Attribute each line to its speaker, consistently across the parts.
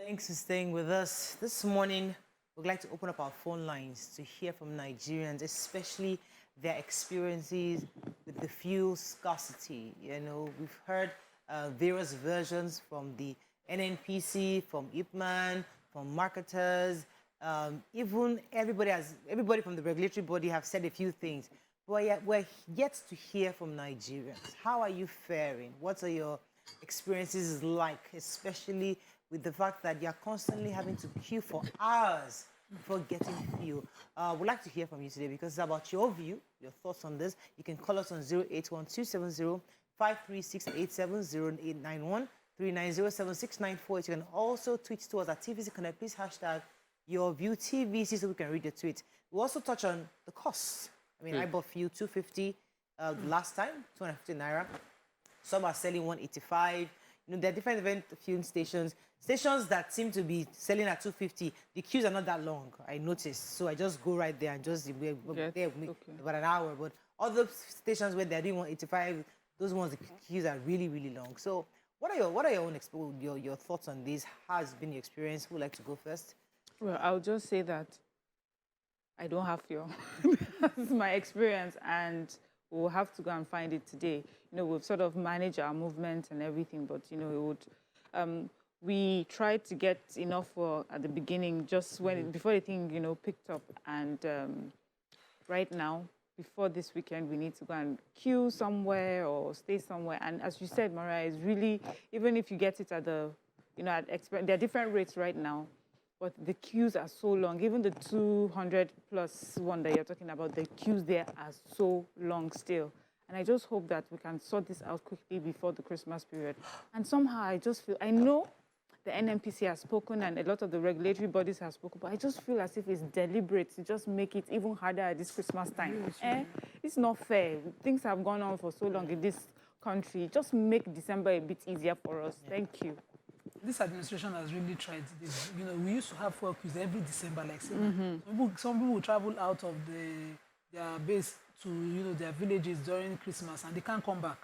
Speaker 1: Thanks for staying with us. This morning, we'd like to open up our phone lines to hear from Nigerians, especially their experiences with the fuel scarcity. You know, we've heard various versions from the NNPC, from IPMAN, from marketers, even everybody from the regulatory body have said a few things. But we're yet to hear from Nigerians. How are you faring? What are your experiences like, especially with the fact that you're constantly having to queue for hours before getting fuel? We'd like to hear from you today because it's about your view, your thoughts on this. You can call us on 081-270-53687, 0870-891-390-7694. You can also tweet to us at TVC Connect. Please hashtag your view TVC so we can read your tweet. We'll also touch on the costs. I mean, I bought fuel 250 last time, 250 naira. Some are selling 185. You know, there are different fuel stations that seem to be selling at 250. The queues are not that long, I noticed. So I just go right there and just there about an hour. But other stations where they're doing 185, those ones, the queues are really, really long. So what are your own your thoughts on this? How has been your experience? Who would like to go first?
Speaker 2: Well, I'll just say that I don't have fuel. That's my experience, and we'll have to go and find it today. You know, we've sort of managed our movement and everything, but, you know, it would... we tried to get enough for at the beginning, just when before the thing, you know, picked up. And right now, before this weekend, we need to go and queue somewhere or stay somewhere. And as you said, Mariah, is really, even if you get it at the, you know, there are different rates right now, but the queues are so long. Even the 200 plus one that you're talking about, the queues there are so long still. And I just hope that we can sort this out quickly before the Christmas period. And somehow I just feel, I know the NNPC has spoken and a lot of the regulatory bodies have spoken, but I just feel as if it's deliberate to just make it even harder at this Christmas time. It's not fair. Things have gone on for so long in this country. Just make December a bit easier for us. Thank you.
Speaker 3: This administration has really tried this. You know, we used to have fuel queues every December, like some people travel out of their base to, you know, their villages during Christmas and they can't come back.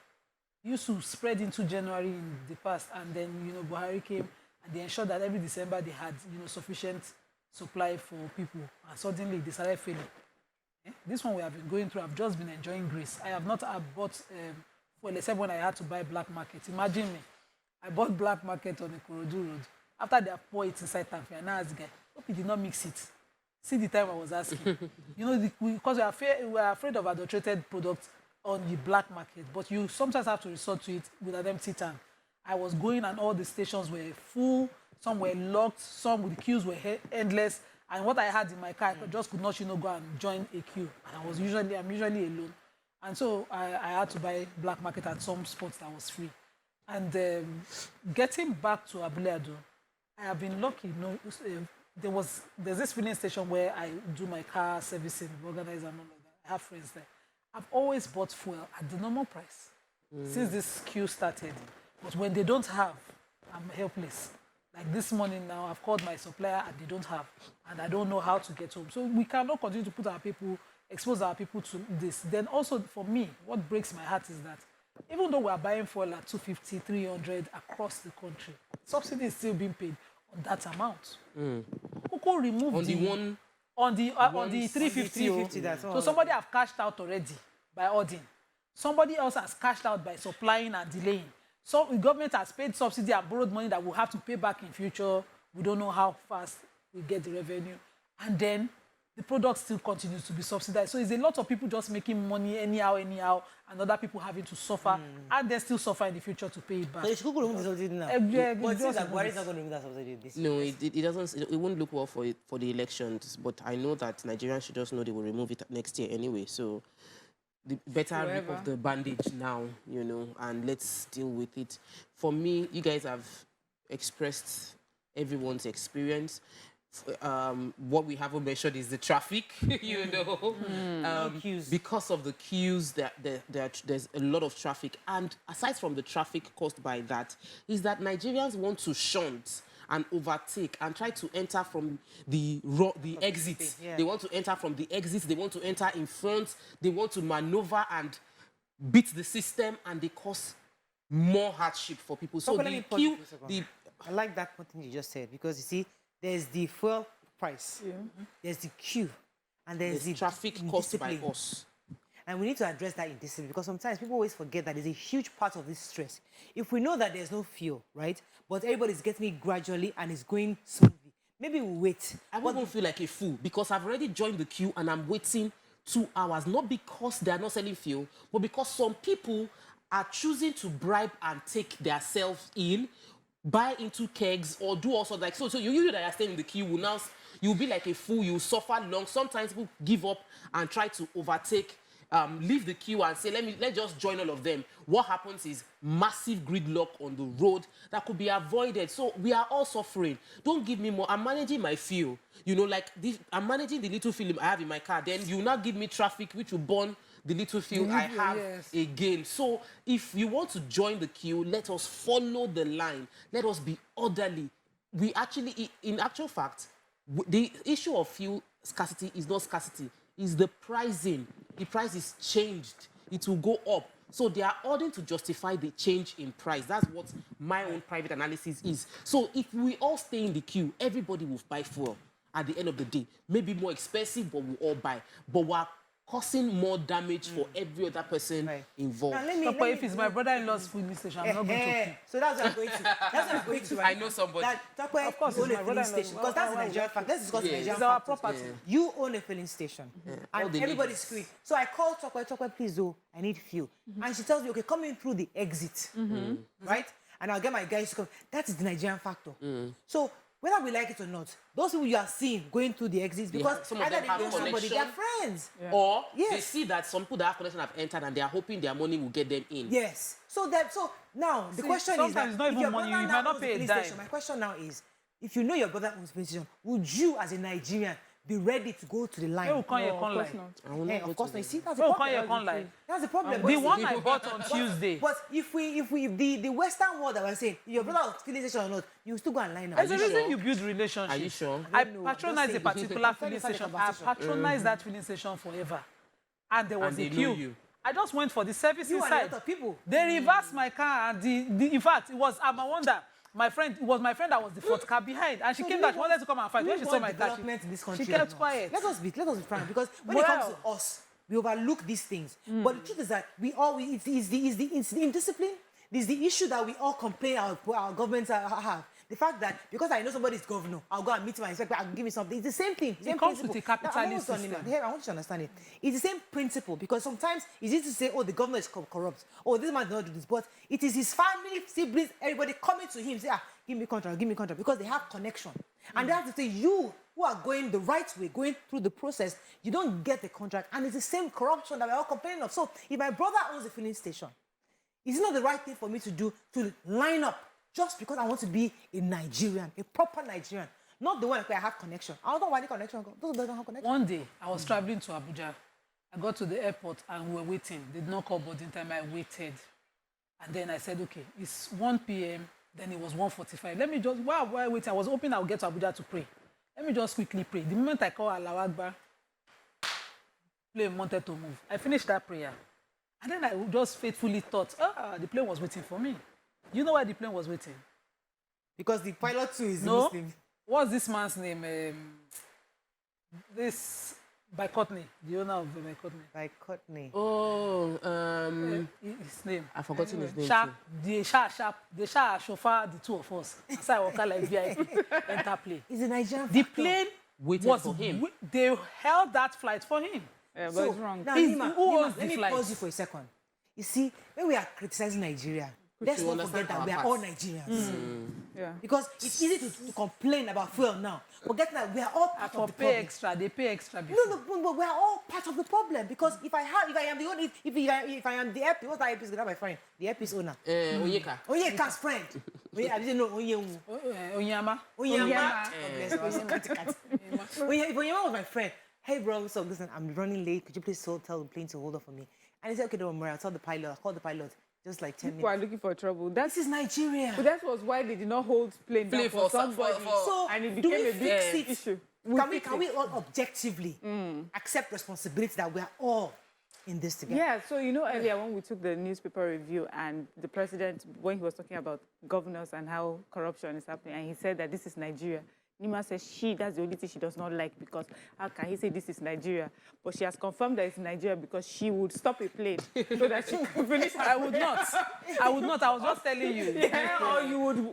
Speaker 3: It used to spread into January in the past, and then, you know, Buhari came and they ensured that every December they had, you know, sufficient supply for people, and suddenly they started failing. This one we have been going through, I've just been enjoying grace. I have not bought fuel except when I had to buy black market. Imagine me. I bought black market on the Ikorodu Road. After they have poured it inside Tanfi, and I asked the guy, hope he did not mix it. See the time I was asking. You know, because we are afraid of adulterated products on the black market, but you sometimes have to resort to it with an empty tank. I was going and all the stations were full, some were locked, some with the queues were endless, and what I had in my car, I just could not, you know, go and join a queue. And I'm usually alone. And so I had to buy black market at some spots that was free. And getting back to Abule Ado, I have been lucky. You know, there's this filling station where I do my car servicing, organize and all of that. I have friends there. I've always bought fuel at the normal price since this queue started. But when they don't have, I'm helpless. Like this morning now, I've called my supplier and they don't have, and I don't know how to get home. So we cannot continue to put our people, expose our people to this. Then also for me, what breaks my heart is that even though we are buying fuel at 250, 300 across the country, subsidy is still being paid on that amount. Who remove on the 350? So somebody have cashed out already by ordering. Somebody else has cashed out by supplying and delaying. So the government has paid subsidy and borrowed money that we'll have to pay back in future. We don't know how fast we get the revenue. And then the product still continues to be subsidized. So it's a lot of people just making money anyhow, and other people having to suffer, and they still suffer in the future to pay it back.
Speaker 1: So you should remove the subsidy now. But it seems like Buhari is not going to remove that subsidy this year.
Speaker 4: No, it doesn't. It won't look well for the elections. But I know that Nigerians should just know they will remove it next year anyway. So the better rip of the bandage now, you know, and let's deal with it. For me, you guys have expressed everyone's experience. What we haven't mentioned is the traffic, you know. Because of the queues, there's a lot of traffic. And aside from the traffic caused by that, is that Nigerians want to shunt and overtake and try to enter from the exits. Yeah. They want to enter from the exits. They want to enter in front. They want to maneuver and beat the system, and they cause more hardship for people. So the
Speaker 1: I like that one thing you just said, because you see, there's the fuel price, there's the queue, and there's the
Speaker 4: traffic caused by us.
Speaker 1: And we need to address that indiscipline, because sometimes people always forget that there's a huge part of this stress. If we know that there's no fuel, right, but everybody's getting it gradually and it's going smoothly, maybe we'll wait.
Speaker 4: I won't feel like a fool because I've already joined the queue and I'm waiting 2 hours, not because they are not selling fuel, but because some people are choosing to bribe and take themselves in, buy into kegs or do also like so you that are staying in the queue will now you'll be like a fool, you suffer long. Sometimes people give up and try to overtake, leave the queue and say let's just join all of them. What happens is massive gridlock on the road that could be avoided. So we are all suffering. Don't give me more. I'm managing my fuel, you know, like this, I'm managing the little fuel I have in my car. Then you now give me traffic which will burn the little fuel I have again. So if you want to join the queue, let us follow the line. Let us be orderly. We actually, in actual fact, the issue of fuel scarcity is not scarcity. It's the pricing. The price is changed. It will go up. So they are ordering to justify the change in price. That's what my own private analysis is. So if we all stay in the queue, everybody will buy fuel at the end of the day. Maybe more expensive, but we'll all buy. But we're causing more damage for every other person involved.
Speaker 3: Now, but if it's my brother-in-law's filling station, I'm not going to queue.
Speaker 1: So that's what I'm going to. That's what I'm going to. Right
Speaker 4: I know somebody.
Speaker 1: Of course, own a filling station, because that's the Nigerian fact. Let's discuss the Nigerian
Speaker 3: It's our
Speaker 1: factors.
Speaker 3: property.
Speaker 1: You own a filling station, and everybody's queuing. So I call Tokwe, please, oh, I need fuel. And she tells me, okay, come in through the exit, right? And I'll get my guys to come. That is the Nigerian factor. So whether we like it or not, those people you are seeing going through the exits, because either they know somebody, they're friends.
Speaker 4: Or they see that some people that have connection have entered and they are hoping their money will get them in.
Speaker 1: Yes. So now the question is that
Speaker 3: sometimes it's not even money, you might not pay a dime.
Speaker 1: My question now is, if you know your brother owns a police station, would you as a Nigerian be ready to go to the line?
Speaker 3: Of course
Speaker 1: not. You see, that's the
Speaker 3: Well,
Speaker 1: problem. That's the problem.
Speaker 3: The one I bought on Tuesday.
Speaker 1: But if the Western world that we're saying, if your brother filling station or not, you still go and line up.
Speaker 3: There's a reason you build relationships.
Speaker 4: Are you sure?
Speaker 3: I patronize a particular filling station. I patronized that filling station forever. And there was a queue. I just went for the service
Speaker 1: You
Speaker 3: inside.
Speaker 1: and a lot of people.
Speaker 3: They reversed my car, and in fact, it was, I wonder, it was my friend that was the fourth car behind, and she came that she wanted to come and fight. When she saw my car, she kept quiet.
Speaker 1: Let us be frank, because when it comes to us, we overlook these things. But the truth is that it's the indiscipline. It's the issue that we all complain our governments have. The fact that because I know somebody's governor, I'll go and meet him and expect I'll give me something. It's the same thing.
Speaker 3: It comes with a capitalist system.
Speaker 1: I want you to understand it. It's the same principle, because sometimes it's easy to say, oh, the governor is corrupt. Oh, this man did not do this. But it is his family, siblings, everybody coming to him, say, give me contract, because they have connection. And they have to say, you who are going the right way, going through the process, you don't get the contract. And it's the same corruption that we're all complaining of. So if my brother owns a filling station, is it not the right thing for me to do to line up just because I want to be a Nigerian, a proper Nigerian, not the one where I have connection? I don't know why the connection. Those don't have connection.
Speaker 3: One day, I was traveling to Abuja. I got to the airport and we were waiting. They did not call boarding time. I waited. And then I said, okay, it's 1 p.m. Then it was 1:45. Let me just, while waiting, I was hoping I would get to Abuja to pray. Let me just quickly pray. The moment I call Allahu Akbar, plane wanted to move. I finished that prayer. And then I just faithfully thought, the plane was waiting for me. You know why the plane was waiting?
Speaker 1: Because the pilot too is
Speaker 3: No.
Speaker 1: Muslim.
Speaker 3: What's this man's name? This by Courtney, the owner of by Courtney.
Speaker 1: By Courtney.
Speaker 4: Oh,
Speaker 3: his name.
Speaker 4: I've forgotten his name.
Speaker 3: The chauffeur, the two of us. So I walk out like VIP, enter plane.
Speaker 1: He's a Nigerian.
Speaker 3: The plane
Speaker 4: Waited for him.
Speaker 3: They held that flight for him.
Speaker 2: Yeah, but it's wrong.
Speaker 1: Now,
Speaker 3: Who owns
Speaker 1: let
Speaker 3: the
Speaker 1: me
Speaker 3: flight?
Speaker 1: pause you for a second. You see, when we are criticizing Nigeria, let's not forget that we are all Nigerians.
Speaker 2: Yeah.
Speaker 1: Because it's easy to complain about fuel now. Forget that we are all part of the
Speaker 3: Pay
Speaker 1: problem.
Speaker 3: extra, they pay extra before.
Speaker 1: No, but we are all part of the problem. Because if I am the airpiece, what's that airpiece? That's my friend, the airpiece owner.
Speaker 4: Onyeka.
Speaker 1: Onyeka's friend. I didn't know Onyewu.
Speaker 3: Onyama.
Speaker 1: Onyema. If Onyema was my friend, hey bro, so listen, I'm running late. Could you please tell the plane to hold up for me? And he said, okay, don't worry, I'll tell the pilot. I'll call the pilot. Just like 10
Speaker 2: People are
Speaker 1: minutes.
Speaker 2: looking for trouble.
Speaker 1: This is Nigeria.
Speaker 2: But that was why they did not hold plane down for somebody.
Speaker 1: So,
Speaker 2: and it
Speaker 1: do
Speaker 2: became
Speaker 1: we
Speaker 2: a
Speaker 1: fix
Speaker 2: big
Speaker 1: it?
Speaker 2: issue.
Speaker 1: Can we all objectively accept responsibility that we are all in this together?
Speaker 2: Yeah, so earlier when we took the newspaper review and the president, when he was talking about governors and how corruption is happening, and he said that this is Nigeria. Nima says that's the only thing she does not like, because how can he say this is Nigeria? But she has confirmed that it's Nigeria because she would stop a plane so that she would finish.
Speaker 3: I would not. I would not. I was just telling you.
Speaker 2: Yeah,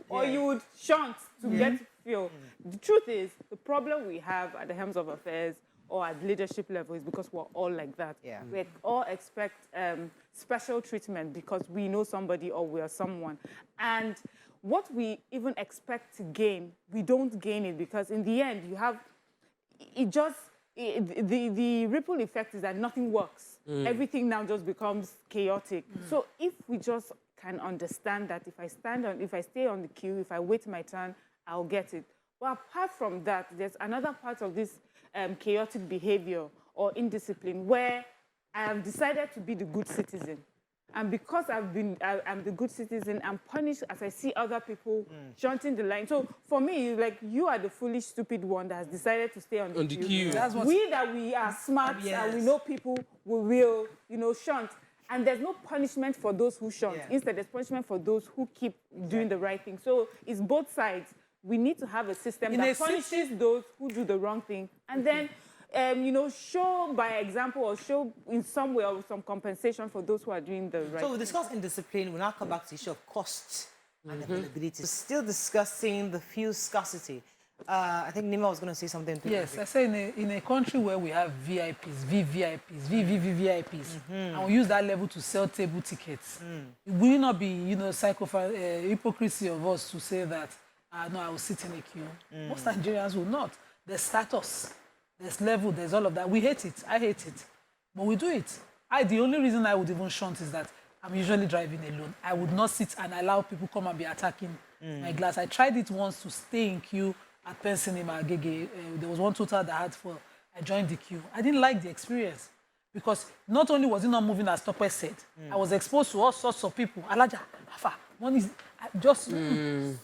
Speaker 2: or you would shunt to get fuel. The truth is, the problem we have at the helms of affairs or at leadership level is because we're all like that.
Speaker 1: Yeah.
Speaker 2: We all expect special treatment because we know somebody or we are someone. And what we even expect to gain, we don't gain it, because in the end, you have, the ripple effect is that nothing works. Everything now just becomes chaotic. So if we just can understand that if I stay on the queue, if I wait my turn, I'll get it. But apart from that, there's another part of this chaotic behavior or indiscipline where I have decided to be the good citizen. And because I'm the good citizen, I'm punished as I see other people shunting the line. So for me, like, you are the foolish, stupid one that has decided to stay on the queue.
Speaker 3: That's what
Speaker 2: We are smart and we know people will, shunt. And there's no punishment for those who shunt.
Speaker 1: Yeah.
Speaker 2: Instead, there's punishment for those who keep doing the right thing. So it's both sides. We need to have a system that punishes those who do the wrong thing. And then, show by example or show in some way or some compensation for those who are doing the right thing.
Speaker 1: So we discussed indiscipline. We'll now come back to the issue of cost and availability. We're still discussing the fuel scarcity. I think Nima was going to say something.
Speaker 3: Yes, I say in a country where we have VIPs, VVIPs, VVVIPs, and we use that level to sell table tickets, it will not be, hypocrisy of us to say that, no, I will sit in a queue. Most Nigerians will not. There's status, there's level, there's all of that. We hate it. I hate it. But we do it. The only reason I would even shunt is that I'm usually driving alone. I would not sit and allow people come and be attacking my glass. I tried it once to stay in queue at Penn Cinema Agege. There was one total that I had for. I joined the queue. I didn't like the experience because not only was it not moving as Topper said, I was exposed to all sorts of people. Alaja, Afa, one is just...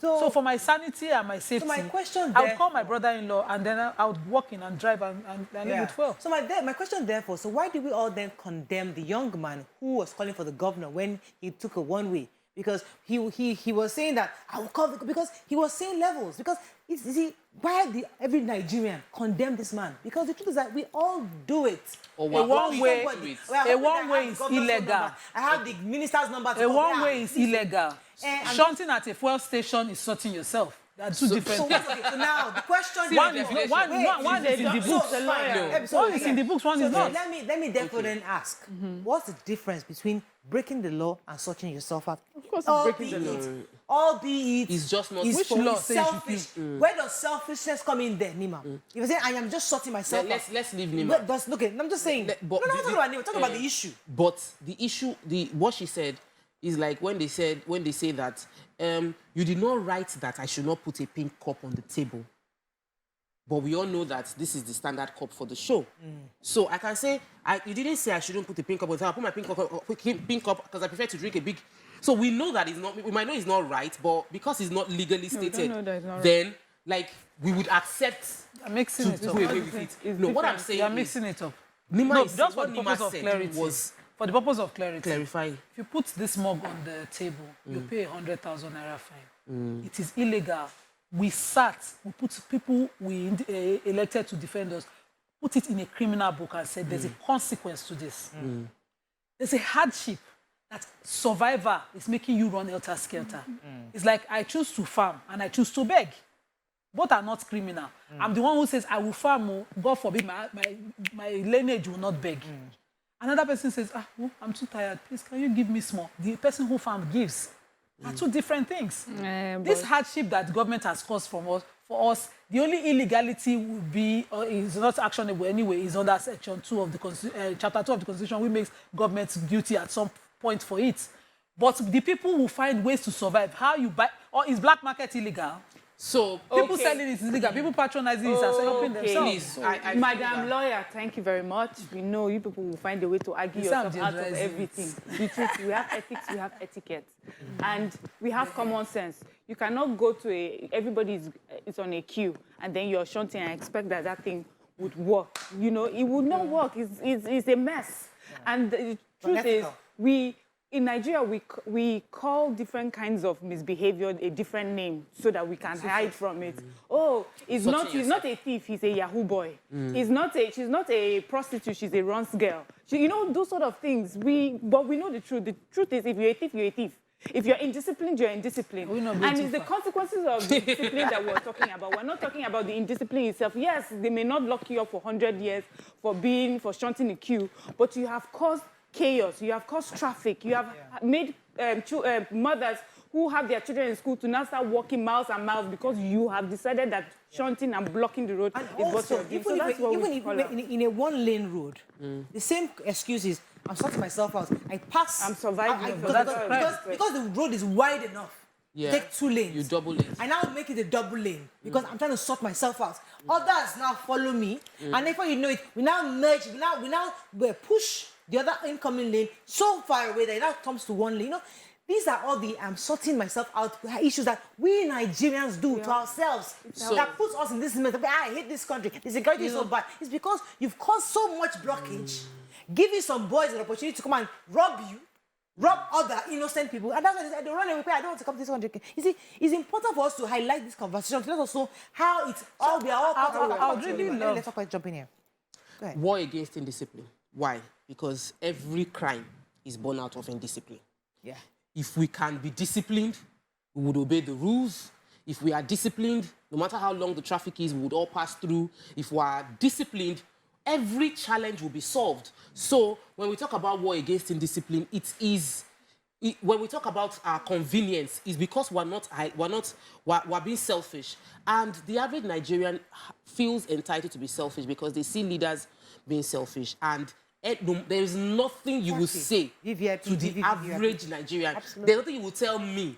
Speaker 3: So for my sanity and my safety,
Speaker 1: my question
Speaker 3: I would call my brother-in-law and then I would walk in and drive and leave it well.
Speaker 1: So my question therefore, so why do we all then condemn the young man who was calling for the governor when he took a one-way? Because he was saying that I will call because he was saying levels. Because you see, why every Nigerian condemn this man? Because the truth is that we all do it.
Speaker 3: A one-way is illegal.
Speaker 1: I have the minister's number.
Speaker 3: A one-way is illegal. Shunting at a fuel station is sorting yourself. There are two different things.
Speaker 1: So now the question
Speaker 3: one is in the books. One is in the books, one is not.
Speaker 1: Let me therefore then ask, what's the difference between breaking the law and sorting yourself out?
Speaker 2: Of course, it's breaking the law.
Speaker 1: Albeit
Speaker 4: it's just not
Speaker 1: which
Speaker 3: law
Speaker 1: selfish. Where does selfishness come in there, Nima? If you say I am just sorting myself out.
Speaker 4: Let's leave Nima.
Speaker 1: Look, I'm just saying. No, talk about Nima. Talk about the issue.
Speaker 4: But the issue, what she said, is like when they say that you did not write that I should not put a pink cup on the table. But we all know that this is the standard cup for the show. So I can say, you didn't say I shouldn't put a pink cup on the table. I put my pink cup because I prefer to drink a big... So we know that it's not... We might know it's not right, but because it's not legally stated, then, like, we would accept...
Speaker 3: I'm mixing it up.
Speaker 4: No, what I'm saying
Speaker 3: You're mixing it up.
Speaker 4: Nima
Speaker 3: just for the purpose of clarity. For the purpose of clarity.
Speaker 4: Clarify.
Speaker 3: If you put this mug on the table, you pay 100,000 naira fine. It is illegal. We put people we elected to defend us, put it in a criminal book and said there's a consequence to this. There's a hardship that survivor is making you run helter-skelter. It's like I choose to farm and I choose to beg. Both are not criminal. I'm the one who says I will farm, God forbid my lineage will not beg. Another person says, I'm too tired. Please, can you give me small? The person who farmed gives. Are two different things. This hardship that government has caused for us, the only illegality would be, or is not actionable anyway, is under Section 2 of the Chapter 2 of the Constitution, which makes government guilty at some point for it. But the people will find ways to survive. How you buy, or is black market illegal?
Speaker 4: So
Speaker 3: people selling it is illegal. People patronizing it as helping themselves.
Speaker 2: Please, Madam Lawyer, thank you very much. We know you people will find a way to argue yourself out of everything. The truth, we have ethics, we have etiquette, and we have common sense. You cannot go to everybody is on a queue, and then you're shunting and expect that thing would work. You know, it would not work. It's a mess. And the truth is, in Nigeria, we call different kinds of misbehavior a different name so that we can hide from it. Oh, he's not a thief, he's a Yahoo boy. She's not a prostitute, she's a runs girl. You know, those sort of things. But we know the truth. The truth is, if you're a thief, you're a thief. If you're indisciplined, you're indisciplined. And it's the consequences of the discipline that we're talking about. We're not talking about the indiscipline itself. Yes, they may not lock you up for 100 years for shunting the queue, but you have caused chaos, you have caused traffic, you have made mothers who have their children in school to now start walking miles and miles because you have decided that shunting and blocking the road is what you're doing. So that's what we call it.
Speaker 1: In a one-lane road, the same excuse is, I'm sorting myself out. I pass.
Speaker 2: I'm surviving.
Speaker 1: Because the road is wide enough.
Speaker 4: Yeah.
Speaker 1: Take 2 lanes.
Speaker 4: You double lanes.
Speaker 1: I now make it a double lane because I'm trying to sort myself out. Others now follow me, and before you know it, we now merge. We push the other incoming lane so far away that it now comes to one lane. You know, these are all the I'm sorting myself out issues that we Nigerians do to ourselves. That puts us in this moment. I hate this country. The security is so bad. It's because you've caused so much blockage, giving some boys an opportunity to come and rob other innocent people. And that's why they say, I don't run away. I don't want to come to this country. You see, it's important for us to highlight this conversation to let us know how it's all, we are all part of it.
Speaker 3: I would really love...
Speaker 1: Let's talk about jump in here. Go ahead.
Speaker 4: War against indiscipline. Why? Because every crime is born out of indiscipline.
Speaker 1: Yeah.
Speaker 4: If we can be disciplined, we would obey the rules. If we are disciplined, no matter how long the traffic is, we would all pass through. If we are disciplined, every challenge will be solved. So when we talk about war against indiscipline, when we talk about our convenience, it's because we're being selfish. And the average Nigerian feels entitled to be selfish because they see leaders being selfish. And there is nothing you will say to the average Nigerian.
Speaker 1: Absolutely.
Speaker 4: There's nothing you will tell me,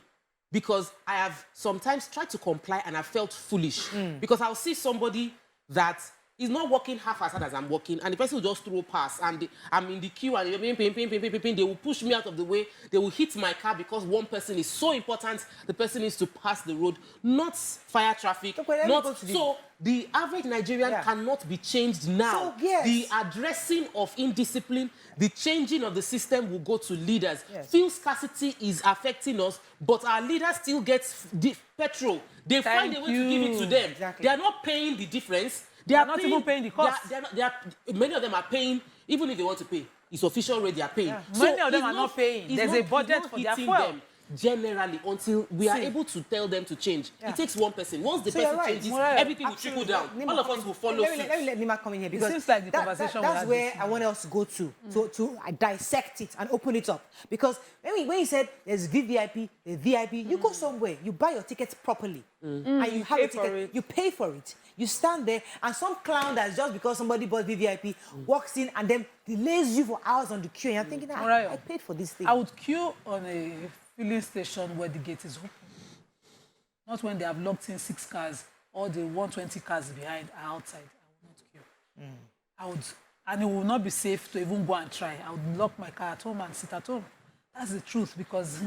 Speaker 4: because I have sometimes tried to comply and I felt foolish. Because I'll see somebody that is not working half as hard as I'm working, and the person will just throw past, and I'm in the queue, and they will push me out of the way. They will hit my car because one person is so important. The person needs to pass the road, not fire traffic. So the average Nigerian cannot be changed now.
Speaker 1: So, yes.
Speaker 4: The addressing of indiscipline, the changing of the system will go to leaders.
Speaker 1: Yes.
Speaker 4: Fuel scarcity is affecting us, but our leaders still get petrol. They find a way to give it to them.
Speaker 1: Exactly.
Speaker 4: They are not paying the difference.
Speaker 3: They are not even paying the cost.
Speaker 4: Many of them are paying, even if they want to pay. It's official rate they are paying.
Speaker 3: Yeah.
Speaker 4: So
Speaker 3: many of them are not paying. There's a budget for their fuel.
Speaker 4: Generally, until we are able to tell them to change. It takes one person. Once the person changes, everything will trickle down. All of us will follow suit.
Speaker 1: Let Nima come in here, because
Speaker 3: it seems like the conversation
Speaker 1: that's where I want us to go to dissect it and open it up. Because when you said there's VVIP, there's VIP, you go somewhere, you buy your tickets properly, and you have a ticket, you pay for it. You stand there, and some clown that's just because somebody bought VVIP walks in and then delays you for hours on the queue, and you're thinking, I paid for this thing.
Speaker 3: I would queue on a filling station where the gate is open. Not when they have locked in 6 cars, or the 120 cars behind are outside. I would not queue. And it will not be safe to even go and try. I would lock my car at home and sit at home. That's the truth, because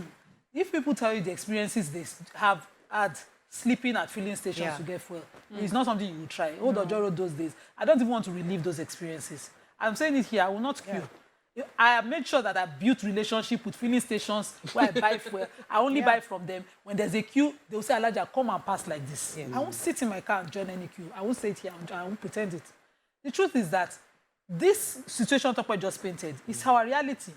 Speaker 3: if people tell you the experiences they have had sleeping at filling stations to get fuel, it's not something you will try. Old Ojoro those days, I don't even want to relive those experiences. I'm saying it here, I will not queue. I have made sure that I built relationship with filling stations where I buy fuel. I only buy from them. When there's a queue, they will say, Elijah, come and pass like this. I won't sit in my car and join any queue. I won't sit here and I won't pretend it. The truth is that this situation Tope just painted is our reality.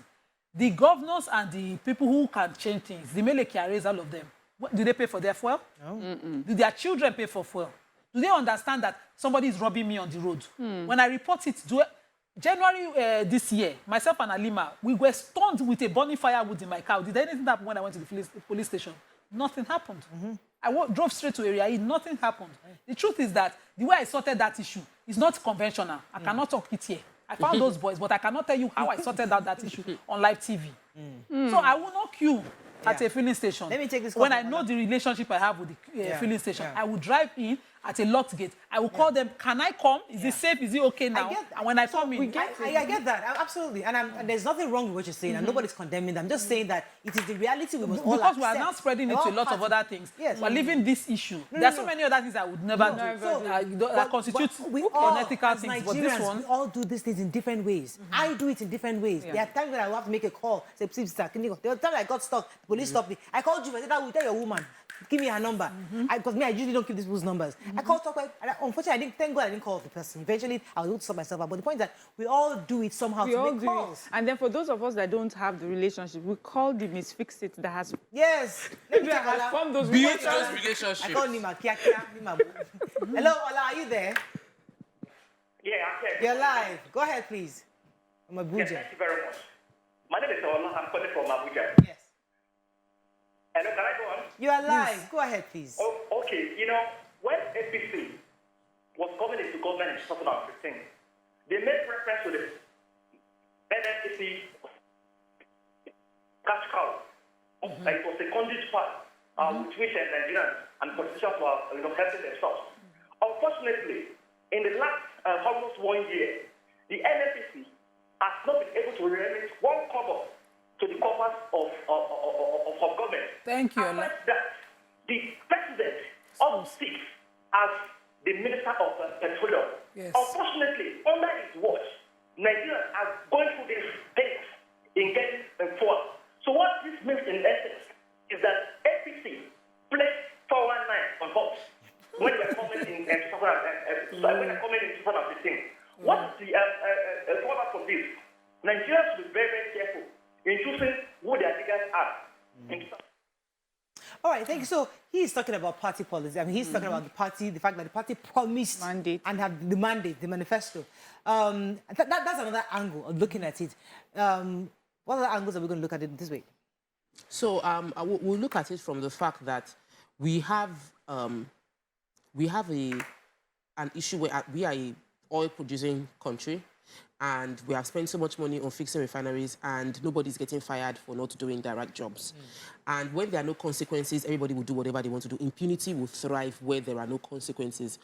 Speaker 3: The governors and the people who can change things, the Melekiares, all of them, do they pay for their fuel? No. Do their children pay for fuel? Do they understand that somebody is robbing me on the road? When I report it, January this year, myself and Alima, we were stunned with a burning firewood in my car. Did anything happen when I went to the police station? Nothing happened. I drove straight to Area E, nothing happened. The truth is that the way I sorted that issue is not conventional. I cannot talk it here. I found those boys, but I cannot tell you how I sorted out that issue on live TV. So I will not queue. at a filling station.
Speaker 1: Let me take this call
Speaker 3: When I
Speaker 1: from
Speaker 3: know the relationship I have with the filling station,
Speaker 1: yeah.
Speaker 3: I will drive in at a locked gate. I will call them, can I come? Is it safe? Is it okay now? And when I come in,
Speaker 1: I get that, absolutely. And there's nothing wrong with what you're saying, and nobody's condemning them. I'm just saying that it is the reality we must all accept.
Speaker 3: Because we are now spreading it to a lot of other things.
Speaker 1: Yes.
Speaker 3: We're leaving this issue. There are so many other things I would never do that constitute unethical things. But this one,
Speaker 1: we all do these things in different ways. I do it in different ways. There are times when I will have to make a call. Say, please, sir, can you go? There were times I got stuck. The police stopped me. I called you. I said, I will tell your woman. Give me her number. Because I usually don't keep these people's numbers. I called talk. Unfortunately, thank God I didn't call the person. Eventually, I was able to sort myself out. But the point is that we all do it somehow to make calls.
Speaker 2: And then for those of us that don't have the relationship, we call the Miss Fix-It that has...
Speaker 1: Yes. Let me
Speaker 2: has formed those
Speaker 4: Build
Speaker 2: relationships.
Speaker 4: those relationships.
Speaker 1: I call Nima. Hello, Ola, are you there?
Speaker 5: Yeah, I'm here.
Speaker 1: You're live. Go ahead, please. I'm Abuja.
Speaker 5: Yes, thank you very much. My name is Ola. I'm calling from Abuja.
Speaker 1: Yes.
Speaker 5: Hello, can I go on?
Speaker 1: You are live. Go ahead, please.
Speaker 5: Oh, okay. You know, when APC was coming into government in 2015, they made reference to the NNPC cash cow. It was a conduit part with which Nigerians and politicians were helping themselves. Unfortunately, in the last almost 1 year, the NNPC has not been able to remit one kobo to the coffers of government.
Speaker 3: thank you, Ola.
Speaker 5: That the president of six as the minister of petroleum.
Speaker 3: Yes.
Speaker 5: Unfortunately, under his watch, Nigeria are going through this pain in getting fuel. So what this means in essence is that APC played 419 on us when they were coming in 2015. What is the follow-up from this? Nigerians should be very, very careful in choosing who their leaders are.
Speaker 1: All right, thank you. So he's talking about party policy. I mean, he's talking about the party, the fact that the party promised
Speaker 2: Mandate.
Speaker 1: and have the mandate, the manifesto. That's another angle of looking at it. What other angles are we going to look at it this way?
Speaker 4: So we'll look at it from the fact that we have an issue where we are a oil-producing country, and we have spent so much money on fixing refineries, and nobody's getting fired for not doing their right jobs. And when there are no consequences, everybody will do whatever they want to do. Impunity will thrive where there are no consequences.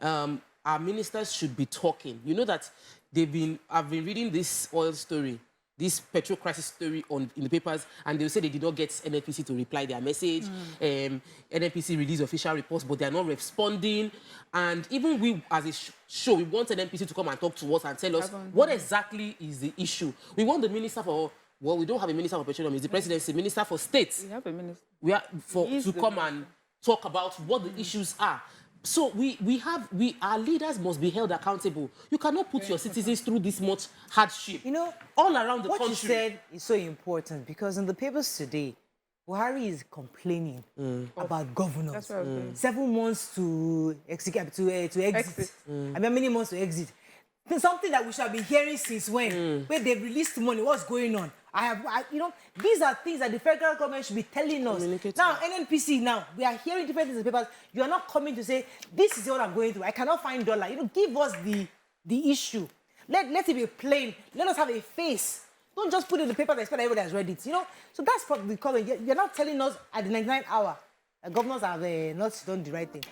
Speaker 4: Our ministers should be talking. You know that I've been reading this oil story, this petrol crisis story in the papers, and they'll say they did not get NNPC to reply their message. NNPC released official reports, but they are not responding. And even we, as a show, we want NNPC to come and talk to us and tell us what exactly is the issue. We want the minister for, well, we don't have a minister for petroleum, it's the presidency, minister for states.
Speaker 2: We have a minister.
Speaker 4: We are to come and talk about what the issues are. So our leaders must be held accountable. You cannot put your citizens through this much hardship. You know, all around the country.
Speaker 1: What you said is so important because in the papers today, Buhari is complaining about governors.
Speaker 2: That's what I was saying.
Speaker 1: 7 months to exit. I mean, how many months to exit? Something that we should have been hearing since when they've released money. What's going on? These are things that the federal government should be telling us. Now, NNPC, we are hearing different things in the papers. You are not coming to say, this is what I'm going through. I cannot find dollar. Give us the issue. Let it be plain. Let us have a face. Don't just put it in the paper and expect everybody has read it. So that's probably calling. You're not telling us at the 99th hour that governors have not done the right thing.